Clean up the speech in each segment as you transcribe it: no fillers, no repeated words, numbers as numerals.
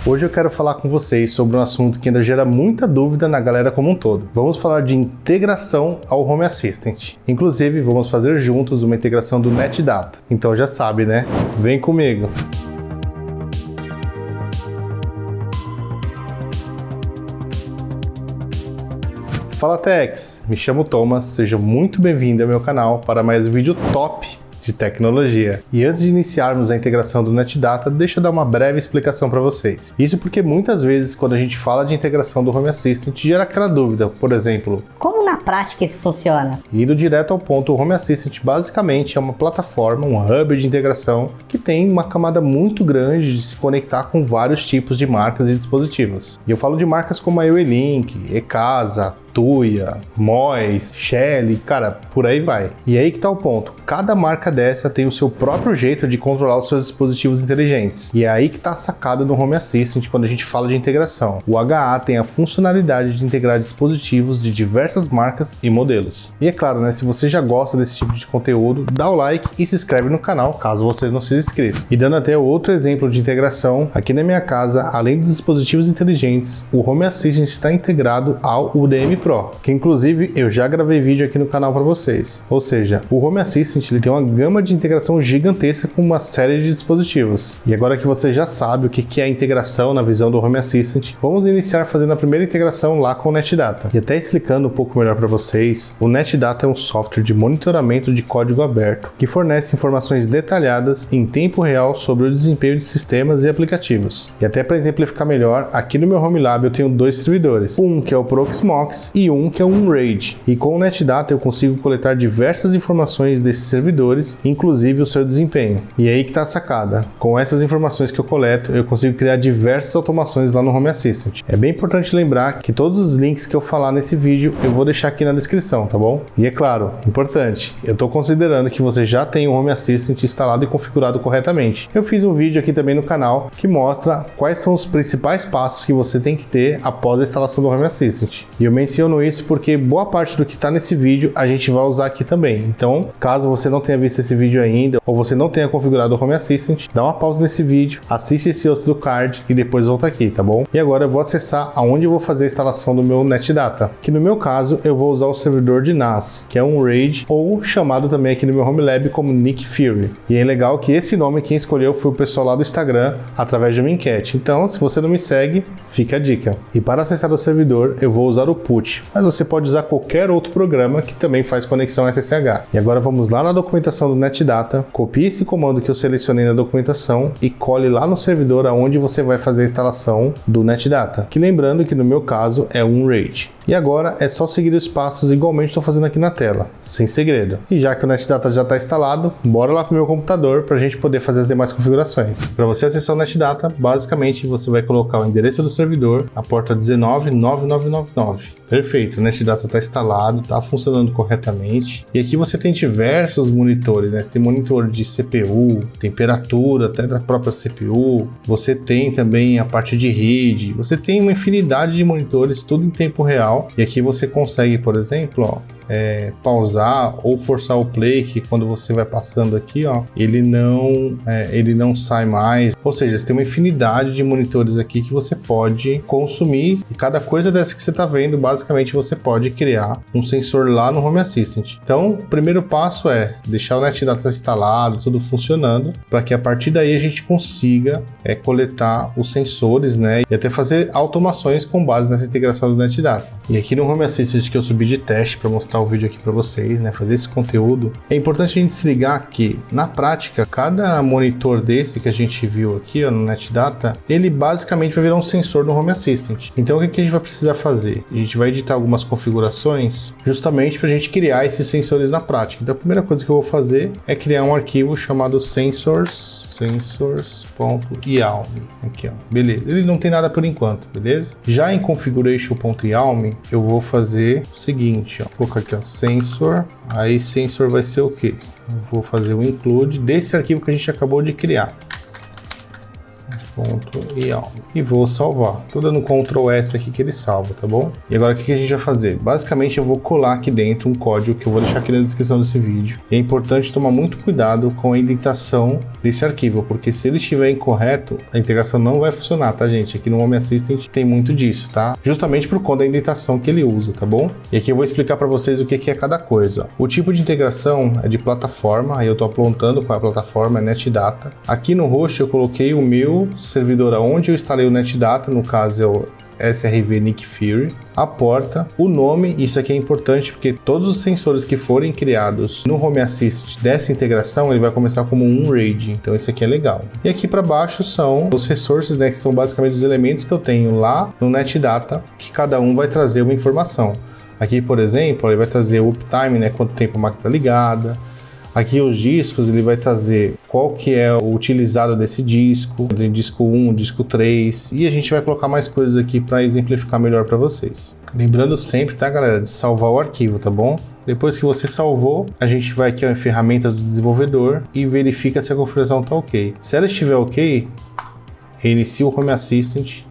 Hoje eu quero falar com vocês sobre um assunto que ainda gera muita dúvida na galera como um todo. Vamos falar de integração ao Home Assistant. Inclusive, vamos fazer juntos uma integração do NetData. Então já sabe, né? Vem comigo! Fala Techs, me chamo Thomas, seja muito bem-vindo ao meu canal para mais um vídeo top de tecnologia. E antes de iniciarmos a integração do NetData, deixa eu dar uma breve explicação para vocês. Isso porque muitas vezes quando a gente fala de integração do Home Assistant gera aquela dúvida, por exemplo, como na prática isso funciona? Indo direto ao ponto, o Home Assistant basicamente é uma plataforma, um hub de integração que tem uma camada muito grande de se conectar com vários tipos de marcas e dispositivos. E eu falo de marcas como a Eolink, Ecasa, Tuya, Mois, Shelly, cara, por aí vai. E aí que tá o ponto. Cada marca dessa tem o seu próprio jeito de controlar os seus dispositivos inteligentes. E é aí que tá a sacada do Home Assistant quando a gente fala de integração. O HA tem a funcionalidade de integrar dispositivos de diversas marcas e modelos. E é claro, né, se você já gosta desse tipo de conteúdo, dá o like e se inscreve no canal, caso você não seja inscrito. E dando até outro exemplo de integração, aqui na minha casa, além dos dispositivos inteligentes, o Home Assistant está integrado ao UDM Pro, que inclusive eu já gravei vídeo aqui no canal para vocês. Ou seja, o Home Assistant ele tem uma gama de integração gigantesca com uma série de dispositivos. E agora que você já sabe o que é a integração na visão do Home Assistant, vamos iniciar fazendo a primeira integração lá com o NetData. E até explicando um pouco melhor para vocês, o NetData é um software de monitoramento de código aberto que fornece informações detalhadas em tempo real sobre o desempenho de sistemas e aplicativos. E até para exemplificar melhor, aqui no meu Home Lab eu tenho dois servidores, um que é o Proxmox e um que é um RAID. E com o NetData eu consigo coletar diversas informações desses servidores, inclusive o seu desempenho. E é aí que está a sacada. Com essas informações que eu coleto, eu consigo criar diversas automações lá no Home Assistant. É bem importante lembrar que todos os links que eu falar nesse vídeo eu vou deixar aqui na descrição, tá bom? E é claro, importante, eu estou considerando que você já tem o Home Assistant instalado e configurado corretamente. Eu fiz um vídeo aqui também no canal que mostra quais são os principais passos que você tem que ter após a instalação do Home Assistant. E eu menciono isso porque boa parte do que está nesse vídeo a gente vai usar aqui também. Então, caso você não tenha visto esse vídeo ainda ou você não tenha configurado o Home Assistant, dá uma pausa nesse vídeo, assiste esse outro do card e depois volta aqui, tá bom? E agora eu vou acessar aonde eu vou fazer a instalação do meu NetData, que no meu caso eu vou usar o servidor de NAS, que é um RAID ou chamado também aqui no meu Home Lab como Nick Fury. E é legal que esse nome quem escolheu foi o pessoal lá do Instagram através de uma enquete. Então, se você não me segue, fica a dica. E para acessar o servidor, eu vou usar o PUT, mas você pode usar qualquer outro programa que também faz conexão SSH. E agora vamos lá na documentação do NetData, copie esse comando que eu selecionei na documentação e cole lá no servidor aonde você vai fazer a instalação do NetData, que lembrando que no meu caso é um RAID. E agora é só seguir os passos igualmente estou fazendo aqui na tela, sem segredo. E já que o NetData já está instalado, bora lá para o meu computador para a gente poder fazer as demais configurações. Para você acessar o NetData, basicamente você vai colocar o endereço do servidor, a porta 199999. Perfeito, o NetData está instalado, está funcionando corretamente. E aqui você tem diversos monitores, né? Você tem monitor de CPU, temperatura, até da própria CPU. Você tem também a parte de RAID. Você tem uma infinidade de monitores, tudo em tempo real. E aqui você consegue, por exemplo, ó, pausar ou forçar o play, que quando você vai passando aqui, ó, ele não sai mais. Ou seja, você tem uma infinidade de monitores aqui que você pode consumir e cada coisa dessa que você está vendo, basicamente você pode criar um sensor lá no Home Assistant. Então, o primeiro passo é deixar o NetData instalado, tudo funcionando, para que a partir daí a gente consiga coletar os sensores, né, e até fazer automações com base nessa integração do NetData. E aqui no Home Assistant que eu subi de teste para mostrar o vídeo aqui para vocês, né, fazer esse conteúdo, é importante a gente se ligar que na prática cada monitor desse que a gente viu aqui, ó, no NetData, ele basicamente vai virar um sensor no Home Assistant. Então o que a gente vai precisar fazer? A gente vai editar algumas configurações justamente para a gente criar esses sensores na prática. Então a primeira coisa que eu vou fazer é criar um arquivo chamado sensors.yalm. Aqui, ó. Beleza. Ele não tem nada por enquanto, beleza? Já em configuration.yalm, eu vou fazer o seguinte, ó. Vou colocar aqui, ó, sensor. Aí sensor vai ser o quê? Eu vou fazer o include desse arquivo que a gente acabou de criar. e vou salvar. Tô dando Ctrl S aqui que ele salva, tá bom? E agora o que a gente vai fazer? Basicamente eu vou colar aqui dentro um código que eu vou deixar aqui na descrição desse vídeo. E é importante tomar muito cuidado com a indentação desse arquivo, porque se ele estiver incorreto, a integração não vai funcionar, tá, gente? Aqui no Home Assistant tem muito disso, tá? Justamente por conta da indentação que ele usa, tá bom? E aqui eu vou explicar para vocês o que é cada coisa. O tipo de integração é de plataforma, aí eu tô apontando qual é a plataforma, é NetData. Aqui no host eu coloquei o meu servidor onde eu instalei o NetData, no caso é o SRV Nick Fury, a porta, o nome, isso aqui é importante porque todos os sensores que forem criados no Home Assistant dessa integração, ele vai começar como um RAID, então isso aqui é legal. E aqui para baixo são os resources, né, que são basicamente os elementos que eu tenho lá no NetData, que cada um vai trazer uma informação. Aqui, por exemplo, ele vai trazer o uptime, né, quanto tempo a máquina está ligada. Aqui os discos, ele vai trazer qual que é o utilizado desse disco, tem disco 1, disco 3, e a gente vai colocar mais coisas aqui para exemplificar melhor para vocês. Lembrando sempre, tá, galera, de salvar o arquivo, tá bom? Depois que você salvou, a gente vai aqui em ferramentas do desenvolvedor e verifica se a configuração está ok. Se ela estiver ok, reinicia o Home Assistant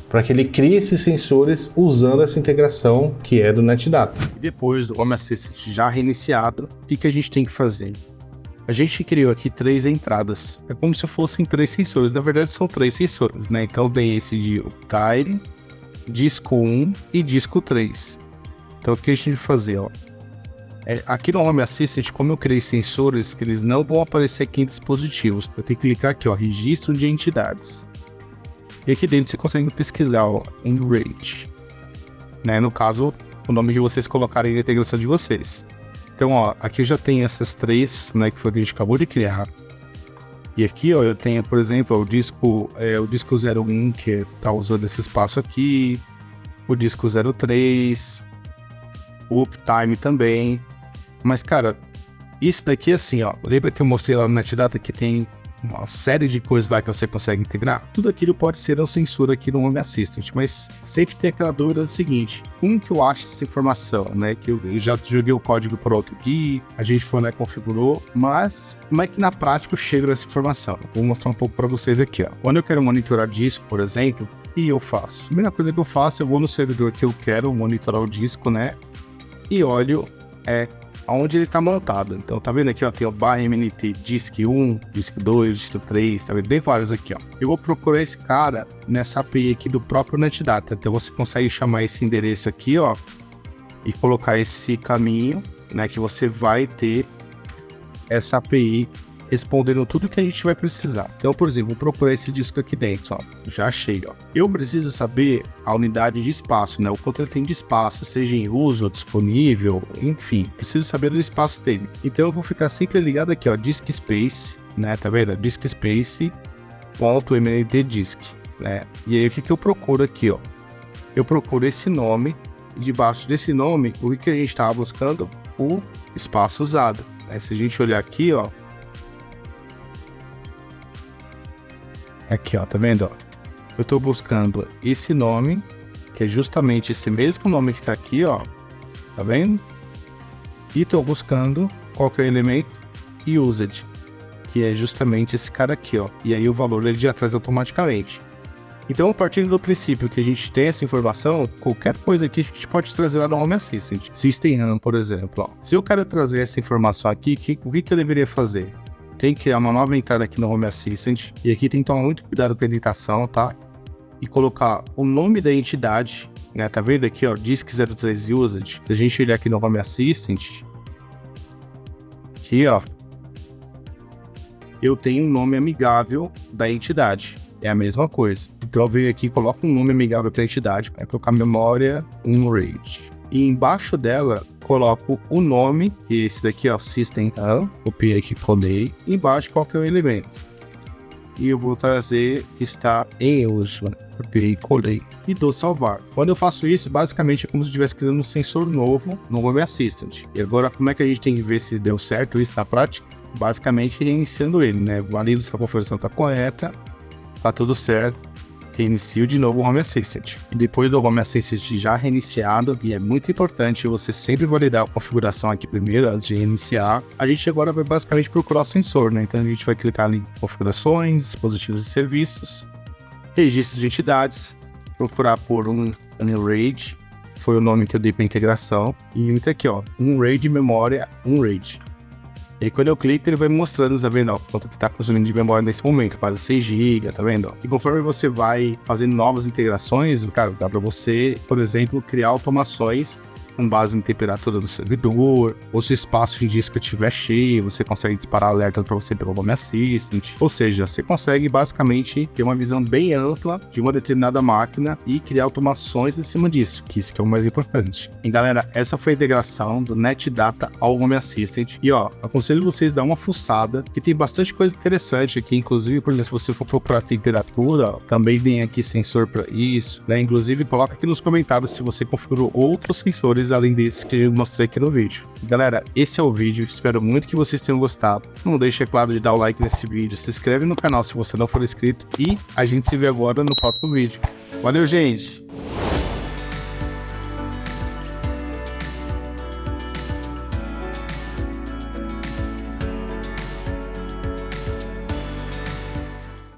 para que ele crie esses sensores usando essa integração que é do NetData. E depois do Home Assistant já reiniciado, o que a gente tem que fazer? A gente criou aqui 3 entradas. É como se fossem 3 sensores. Na verdade, são 3 sensores, né? Então tem esse de uptime, disco 1 e disco 3. Então o que a gente vai fazer? Ó? Aqui no Home Assistant, como eu criei sensores, que eles não vão aparecer aqui em dispositivos. Eu tenho que clicar aqui, ó, registro de entidades. E aqui dentro você consegue pesquisar, ó, em RAID, né? No caso, o nome que vocês colocarem na integração de vocês. Então, ó, aqui eu já tenho essas 3, né, que foi o que a gente acabou de criar. E aqui, ó, eu tenho, por exemplo, o disco 01, que tá usando esse espaço aqui, o disco 03, o uptime também. Mas, cara, isso daqui, assim, ó, lembra que eu mostrei lá no NetData que tem uma série de coisas lá que você consegue integrar? Tudo aquilo pode ser um sensor aqui no Home Assistant, mas sempre tem aquela dúvida do seguinte: como que eu acho essa informação, né? Que eu já joguei o código por outro aqui, a gente foi lá e configurou, mas como é que na prática eu chego nessa informação? Vou mostrar um pouco para vocês aqui, ó. Quando eu quero monitorar disco, por exemplo, o que eu faço? A primeira coisa que eu faço, eu vou no servidor que eu quero monitorar o disco, né? E olho onde ele está montado. Então tá vendo aqui, ó, tem o /mnt disk 1, disk 2, disk 3, tá vendo? Tem vários aqui, ó. Eu vou procurar esse cara nessa API aqui do próprio NetData. Então você consegue chamar esse endereço aqui, ó, e colocar esse caminho, né, que você vai ter essa API respondendo tudo que a gente vai precisar. Então, por exemplo, vou procurar esse disco aqui dentro, ó. Já achei, ó. Eu preciso saber a unidade de espaço, né? O quanto ele tem de espaço, seja em uso, disponível, enfim. Preciso saber do espaço dele. Então, eu vou ficar sempre ligado aqui, ó, disk space, né? Tá vendo? Disk space .mnt disk, né? E aí, o que eu procuro aqui, ó? Eu procuro esse nome, e debaixo desse nome, o que a gente estava buscando? O espaço usado, né? Se a gente olhar aqui, ó, aqui, ó, tá vendo, ó? Eu tô buscando esse nome, que é justamente esse mesmo nome que tá aqui, ó, tá vendo? E tô buscando qual que é o elemento used, que é justamente esse cara aqui, ó. E aí o valor ele já traz automaticamente. Então, a partir do princípio que a gente tem essa informação, qualquer coisa aqui a gente pode trazer lá no Home Assistant. System RAM, por exemplo, ó. Se eu quero trazer essa informação aqui, o que eu deveria fazer? Tem que criar uma nova entrada aqui no Home Assistant, e aqui tem que tomar muito cuidado com a editação, tá? E colocar o nome da entidade, né? Tá vendo aqui, ó, Disk 03 Usage. Se a gente olhar aqui no Home Assistant, aqui, ó, eu tenho um nome amigável da entidade. É a mesma coisa. Então eu venho aqui e coloco um nome amigável para a entidade, para colocar memória RAID. E embaixo dela, coloco o nome, que é esse daqui, ó, System RAM, copiei aqui, colei. E embaixo, qual que é o elemento? E eu vou trazer que está em uso, né? Copiei, colei e dou salvar. Quando eu faço isso, basicamente é como se eu estivesse criando um sensor novo no Home Assistant. E agora, como é que a gente tem que ver se deu certo isso na prática? Basicamente, reiniciando ele, né? Valido se a configuração está correta, tá tudo certo. reinicio de novo o Home Assistant. E depois do Home Assistant já reiniciado, e é muito importante você sempre validar a configuração aqui primeiro, antes de reiniciar, a gente agora vai basicamente procurar o sensor, né? Então a gente vai clicar ali em configurações, dispositivos e serviços, registros de entidades, procurar por um RAID, foi o nome que eu dei para integração, e entra aqui, ó, um RAID memória, um RAID. E aí quando eu clico, ele vai me mostrando, tá vendo, ó, quanto que tá consumindo de memória nesse momento, quase 6 GB, tá vendo? Ó? E conforme você vai fazendo novas integrações, cara, dá para você, por exemplo, criar automações com base em temperatura do servidor, ou se o espaço de disco estiver cheio, você consegue disparar alerta para você pelo Home Assistant. Ou seja, você consegue basicamente ter uma visão bem ampla de uma determinada máquina e criar automações em cima disso, que isso que é o mais importante. E galera, essa foi a integração do NetData ao Home Assistant. E ó, aconselho vocês a dar uma fuçada, que tem bastante coisa interessante aqui, inclusive, por exemplo, se você for procurar temperatura, ó, também tem aqui sensor para isso, né? Inclusive, coloca aqui nos comentários se você configurou outros sensores além desses que eu mostrei aqui no vídeo. Galera, esse é o vídeo, espero muito que vocês tenham gostado. Não deixe, é claro, de dar o like nesse vídeo, se inscreve no canal se você não for inscrito e a gente se vê agora no próximo vídeo. Valeu, gente!